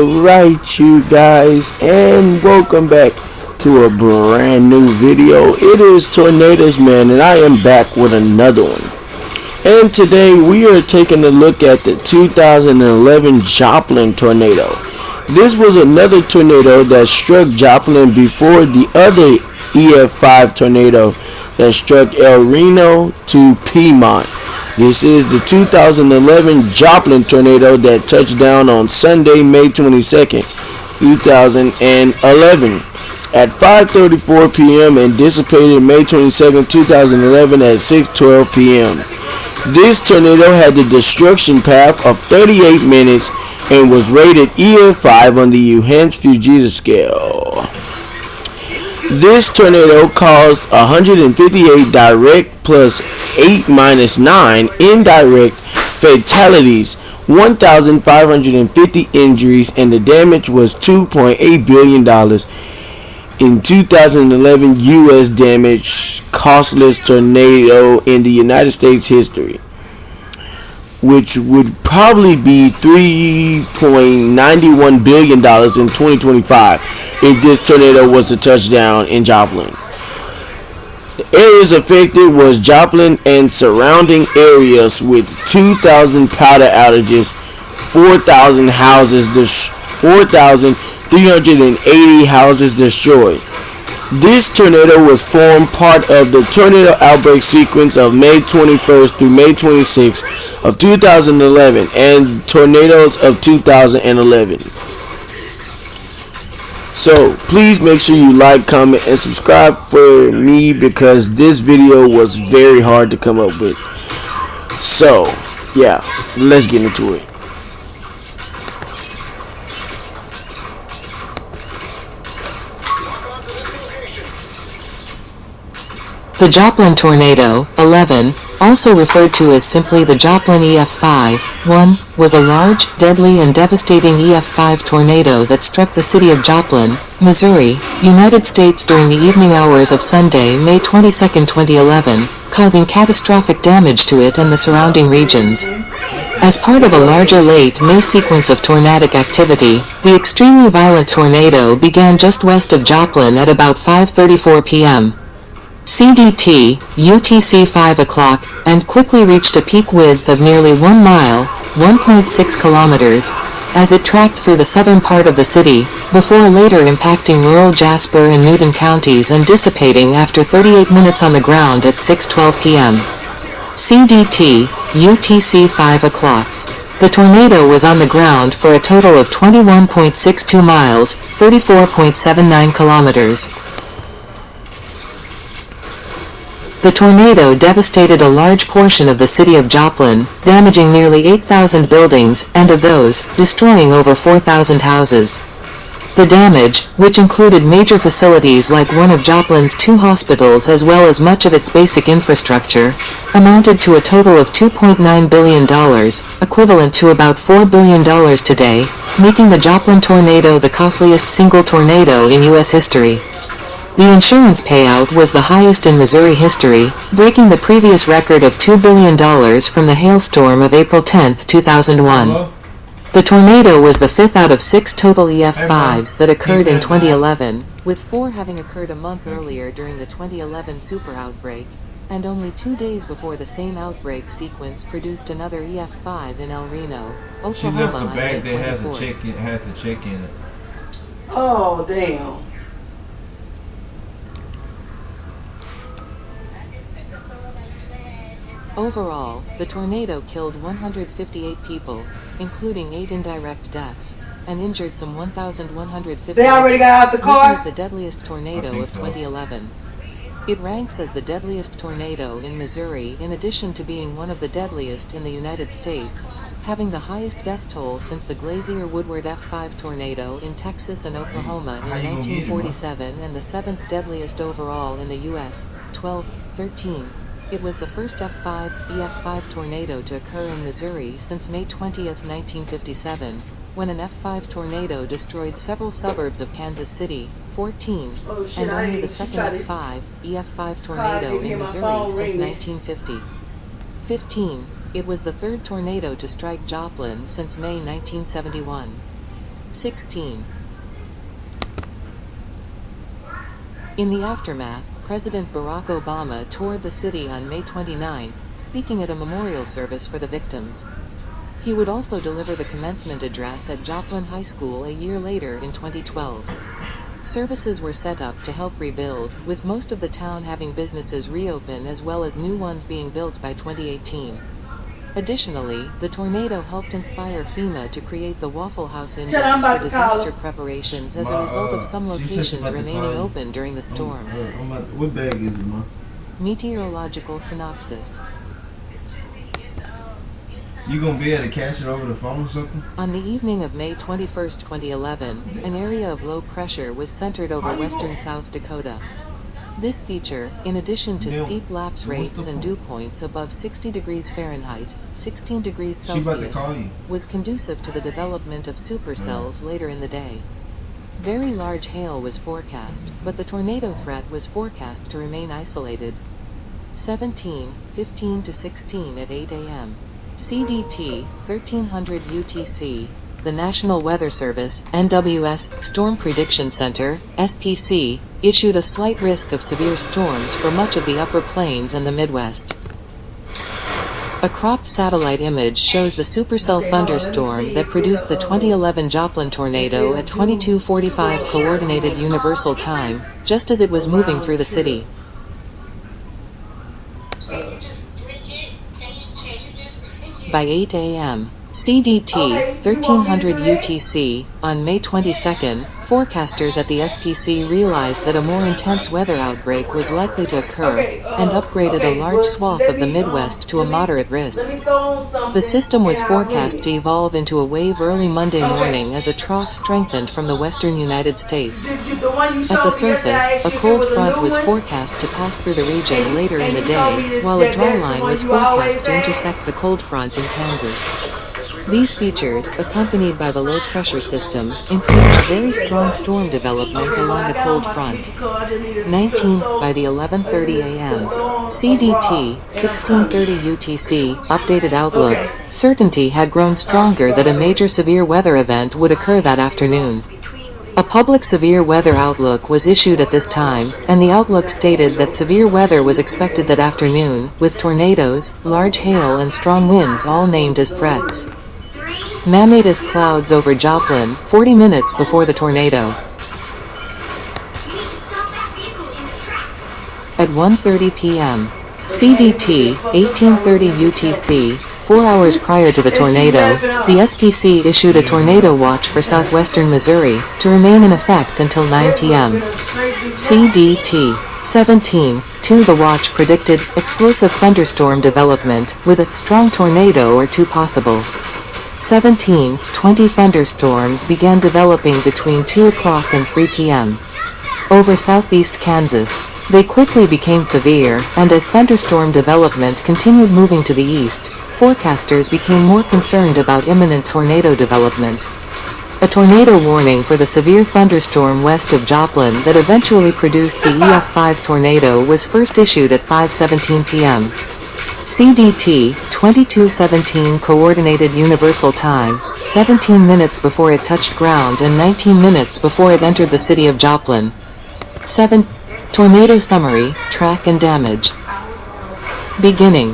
Alright, you guys, and welcome back to a brand new video. It is Tornadoes Man, and I am back with another one. And today we are taking a look at the 2011 Joplin tornado. This was another tornado that struck Joplin before the other EF5 tornado that struck El Reno to Piedmont. This is the 2011 Joplin tornado that touched down on Sunday, May 22nd, 2011 at 5:34 p.m. and dissipated May 22nd, 2011 at 6:12 p.m. This tornado had the destruction path of 38 minutes and was rated EF5 on the Johannes-Fujieda scale. This tornado caused 158 direct plus 8 minus 9 indirect fatalities, 1,550 injuries, and the damage was $2.8 billion in 2011 U.S. damage, costless tornado in the United States history, which would probably be $3.91 billion in 2025 if this tornado was to touch down in Joplin. The areas affected was Joplin and surrounding areas with 2,000 power outages, 4,380 houses destroyed. This tornado was formed part of the tornado outbreak sequence of May 21st through May 26th of 2011 and tornadoes of 2011. So please make sure you like, comment, and subscribe for me because this video was very hard to come up with. So yeah, let's get into it. The Joplin Tornado, 11, also referred to as simply the Joplin EF5, 1, was a large, deadly and devastating EF5 tornado that struck the city of Joplin, Missouri, United States during the evening hours of Sunday, May 22, 2011, causing catastrophic damage to it and the surrounding regions. As part of a larger late May sequence of tornadic activity, the extremely violent tornado began just west of Joplin at about 5:34 p.m. CDT, UTC 5 o'clock, and quickly reached a peak width of nearly 1 mile, 1.6 kilometers, as it tracked through the southern part of the city, before later impacting rural Jasper and Newton counties and dissipating after 38 minutes on the ground at 6:12 p.m. CDT, UTC 5 o'clock. The tornado was on the ground for a total of 21.62 miles, 34.79 kilometers. The tornado devastated a large portion of the city of Joplin, damaging nearly 8,000 buildings, and of those, destroying over 4,000 houses. The damage, which included major facilities like one of Joplin's 2 hospitals as well as much of its basic infrastructure, amounted to a total of $2.9 billion, equivalent to about $4 billion today, making the Joplin tornado the costliest single tornado in U.S. history. The insurance payout was the highest in Missouri history, breaking the previous record of $2 billion from the hailstorm of April 10, 2001. Hello? The tornado was the 5th out of 6 total EF5s that occurred in 2011, with 4 having occurred a month earlier during the 2011 super outbreak, and only 2 days before the same outbreak sequence produced another EF5 in El Reno, Oklahoma. She left the bag on May that has 24th. to check in it. Oh, damn. Overall, the tornado killed 158 people, including 8 indirect deaths, and injured some 1,150. They already got out the car? Making it the deadliest tornado of 2011. It ranks as the deadliest tornado in Missouri in addition to being one of the deadliest in the United States, having the highest death toll since the Glazier-Woodward F5 tornado in Texas and Oklahoma in 1947 and the 7th deadliest overall in the U.S., 12-13. It was the first EF5 tornado to occur in Missouri since May 20, 1957, when an F5 tornado destroyed several suburbs of Kansas City, 14, and only the second EF5 tornado in Missouri since 1950. 15. It was the third tornado to strike Joplin since May 1971. 16. In the aftermath, President Barack Obama toured the city on May 29, speaking at a memorial service for the victims. He would also deliver the commencement address at Joplin High School a year later in 2012. Services were set up to help rebuild, with most of the town having businesses reopen as well as new ones being built by 2018. Additionally, the tornado helped inspire FEMA to create the Waffle House Index for disaster preparations as a result of some locations remaining open during the storm. What bag is it, Ma? Meteorological synopsis. You gonna be able to catch it over the phone or something? On the evening of May 21, 2011, an area of low pressure was centered over western South Dakota. This feature, in addition to steep lapse rates and dew points above 60 degrees Fahrenheit, 16 degrees Celsius, was conducive to the development of supercells later in the day. Very large hail was forecast, but the tornado threat was forecast to remain isolated. 17:15 to 16 at 8 a.m. CDT, 1300 UTC, the National Weather Service, NWS, Storm Prediction Center, SPC, issued a slight risk of severe storms for much of the Upper Plains and the Midwest. A cropped satellite image shows the supercell thunderstorm that produced the 2011 Joplin tornado at 22:45 Coordinated Universal Time, just as it was moving through the city. By 8 a.m., CDT, 1300 UTC, on May 22, forecasters at the SPC realized that a more intense weather outbreak was likely to occur, and upgraded a large swath of the Midwest to a moderate risk. The system was forecast to evolve into a wave early Monday morning as a trough strengthened from the western United States. At the surface, a cold front was forecast to pass through the region later in the day, while a dry line was forecast to intersect the cold front in Kansas. These features, accompanied by the low-pressure system, include a very strong storm development along the cold front. 19. By the 11:30 a.m. CDT, 1630 UTC, updated outlook, certainty had grown stronger that a major severe weather event would occur that afternoon. A public severe weather outlook was issued at this time, and the outlook stated that severe weather was expected that afternoon, with tornadoes, large hail and strong winds all named as threats. Mammatus clouds over Joplin, 40 minutes before the tornado. At 1:30 p.m. CDT, 1830 UTC, 4 hours prior to the tornado, the SPC issued a tornado watch for southwestern Missouri, to remain in effect until 9 p.m. CDT, 17:2 The watch predicted explosive thunderstorm development, with a strong tornado or two possible. 17:20 thunderstorms began developing between 2 o'clock and 3 p.m. over southeast Kansas. They quickly became severe, and as thunderstorm development continued moving to the east, forecasters became more concerned about imminent tornado development. A tornado warning for the severe thunderstorm west of Joplin that eventually produced the EF5 tornado was first issued at 5:17 p.m. CDT, 2217 Coordinated Universal Time, 17 minutes before it touched ground and 19 minutes before it entered the city of Joplin. 7. Tornado Summary, Track and Damage. Beginning.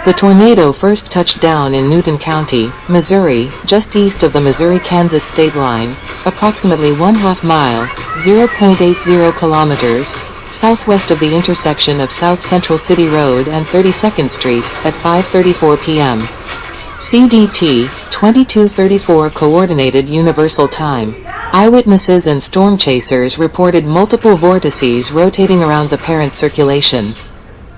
The tornado first touched down in Newton County, Missouri, just east of the Missouri-Kansas state line, approximately 1/2 mile, 0.80 kilometers, southwest of the intersection of South Central City Road and 32nd Street, at 5:34 p.m. CDT, 2234 Coordinated Universal Time. Eyewitnesses and storm chasers reported multiple vortices rotating around the parent circulation.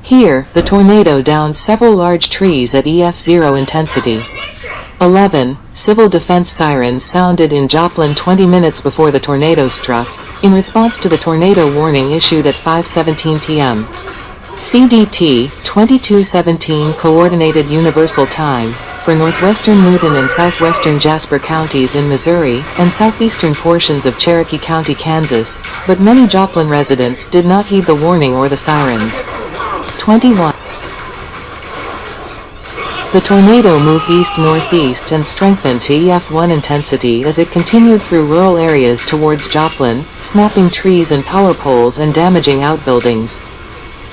Here, the tornado downed several large trees at EF0 intensity. 11. Civil defense sirens sounded in Joplin 20 minutes before the tornado struck, in response to the tornado warning issued at 5:17 p.m. CDT, 2217 Coordinated Universal Time, for northwestern Newton and southwestern Jasper counties in Missouri, and southeastern portions of Cherokee County, Kansas, but many Joplin residents did not heed the warning or the sirens. 21. The tornado moved east-northeast and strengthened to EF1 intensity as it continued through rural areas towards Joplin, snapping trees and power poles and damaging outbuildings.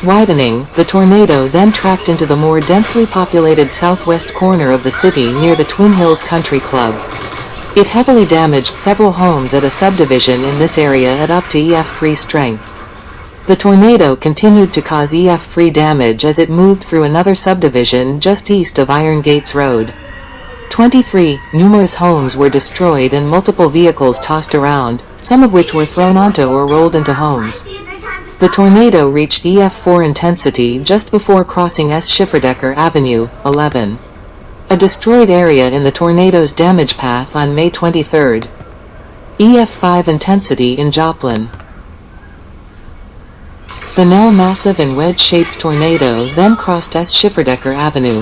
Widening, the tornado then tracked into the more densely populated southwest corner of the city near the Twin Hills Country Club. It heavily damaged several homes at a subdivision in this area at up to EF3 strength. The tornado continued to cause EF3 damage as it moved through another subdivision just east of Iron Gates Road. 23 numerous homes were destroyed and multiple vehicles tossed around, some of which were thrown onto or rolled into homes. The tornado reached EF4 intensity just before crossing S. Schifferdecker Avenue, 11. A destroyed area in the tornado's damage path on May 23. EF5 intensity in Joplin. The now massive and wedge-shaped tornado then crossed S. Schifferdecker Avenue.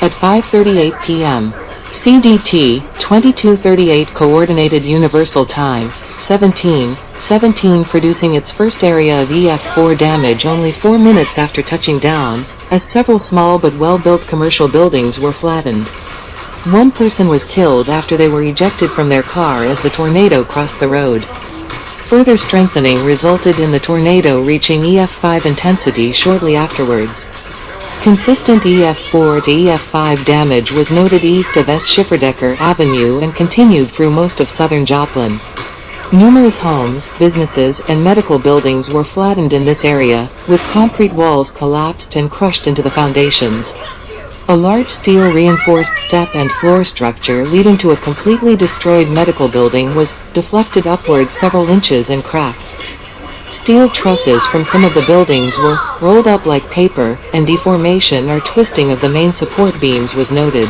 At 5:38 p.m. CDT, 2238 Coordinated Universal Time, 17:17 producing its first area of EF4 damage only 4 minutes after touching down, as several small but well-built commercial buildings were flattened. One person was killed after they were ejected from their car as the tornado crossed the road. Further strengthening resulted in the tornado reaching EF5 intensity shortly afterwards. Consistent EF4 to EF5 damage was noted east of S. Schifferdecker Avenue and continued through most of southern Joplin. Numerous homes, businesses, and medical buildings were flattened in this area, with concrete walls collapsed and crushed into the foundations. A large steel-reinforced step and floor structure leading to a completely destroyed medical building was deflected upward several inches and cracked. Steel trusses from some of the buildings were rolled up like paper, and deformation or twisting of the main support beams was noted.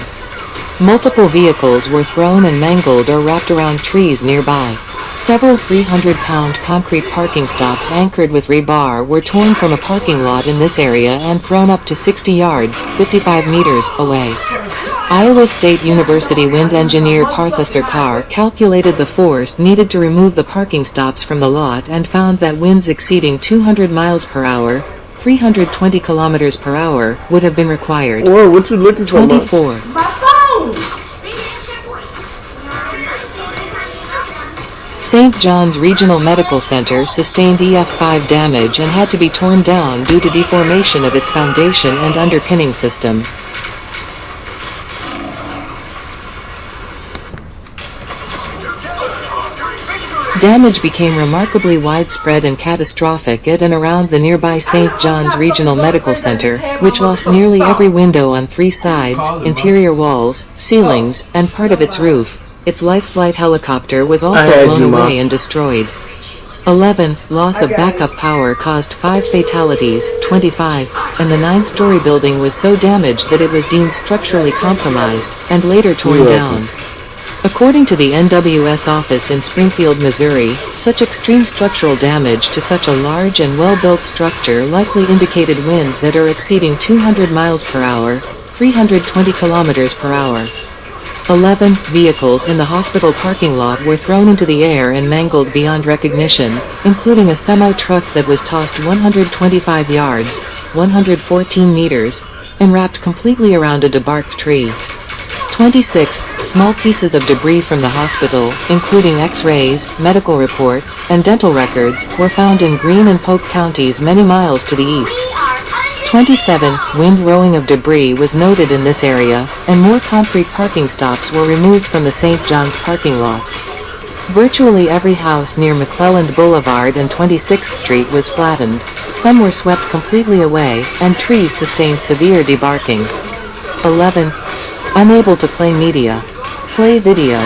Multiple vehicles were thrown and mangled or wrapped around trees nearby. Several 300-pound concrete parking stops anchored with rebar were torn from a parking lot in this area and thrown up to 60 yards, 55 meters, away. Iowa State University wind engineer Partha Sarkar calculated the force needed to remove the parking stops from the lot and found that winds exceeding 200 miles per hour, 320 kilometers per hour, would have been required. Whoa, what you looking for, 24. St. John's Regional Medical Center sustained EF5 damage and had to be torn down due to deformation of its foundation and underpinning system. Damage became remarkably widespread and catastrophic at and around the nearby St. John's Regional Medical Center, which lost nearly every window on 3 sides, interior walls, ceilings, and part of its roof. Its life flight helicopter was also blown away and destroyed. 11. Loss of backup power caused 5 fatalities, 25, and the 9-story building was so damaged that it was deemed structurally compromised, and later torn down. According to the NWS office in Springfield, Missouri, such extreme structural damage to such a large and well-built structure likely indicated winds that are exceeding 200 miles per hour, 320 kilometers per hour. 11 vehicles in the hospital parking lot were thrown into the air and mangled beyond recognition, including a semi-truck that was tossed 125 yards, 114 meters, and wrapped completely around a debarked tree. 26 small pieces of debris from the hospital, including X-rays, medical reports, and dental records, were found in Greene and Polk counties many miles to the east. 27 windrowing of debris was noted in this area, and more concrete parking stops were removed from the St. John's parking lot. Virtually every house near McClelland Boulevard and 26th Street was flattened, some were swept completely away, and trees sustained severe debarking. 11 unable to play media. Play video.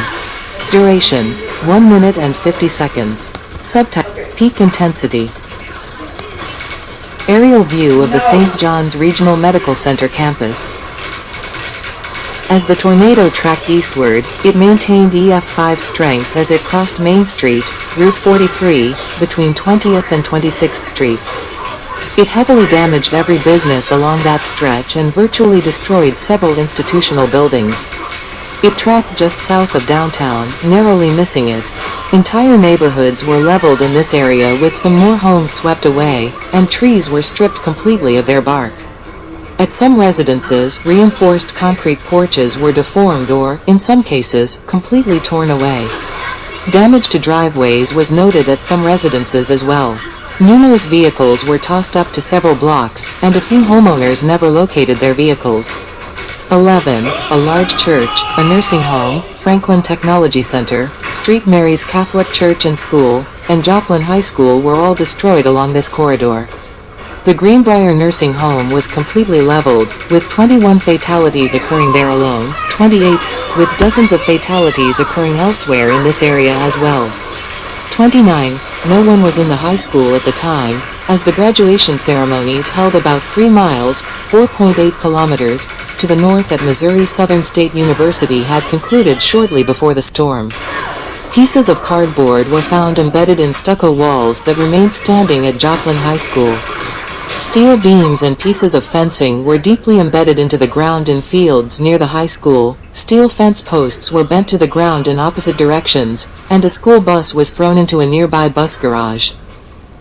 Duration 1 minute and 50 seconds. Subtitle: Peak intensity. Aerial view of the St. John's Regional Medical Center campus. As the tornado tracked eastward, it maintained EF5 strength as it crossed Main Street, Route 43, between 20th and 26th Streets. It heavily damaged every business along that stretch and virtually destroyed several institutional buildings. It tracked just south of downtown, narrowly missing it. Entire neighborhoods were leveled in this area with some more homes swept away, and trees were stripped completely of their bark. At some residences, reinforced concrete porches were deformed or, in some cases, completely torn away. Damage to driveways was noted at some residences as well. Numerous vehicles were tossed up to several blocks, and a few homeowners never located their vehicles. 11. A large church, a nursing home, Franklin Technology Center, St. Mary's Catholic Church and School, and Joplin High School were all destroyed along this corridor. The Greenbrier Nursing Home was completely leveled, with 21 fatalities occurring there alone, 28, with dozens of fatalities occurring elsewhere in this area as well. 29. No one was in the high school at the time, as the graduation ceremonies held about 3 miles, 4.8 kilometers, to the north at Missouri Southern State University had concluded shortly before the storm. Pieces of cardboard were found embedded in stucco walls that remained standing at Joplin High School. Steel beams and pieces of fencing were deeply embedded into the ground in fields near the high school, steel fence posts were bent to the ground in opposite directions, and a school bus was thrown into a nearby bus garage.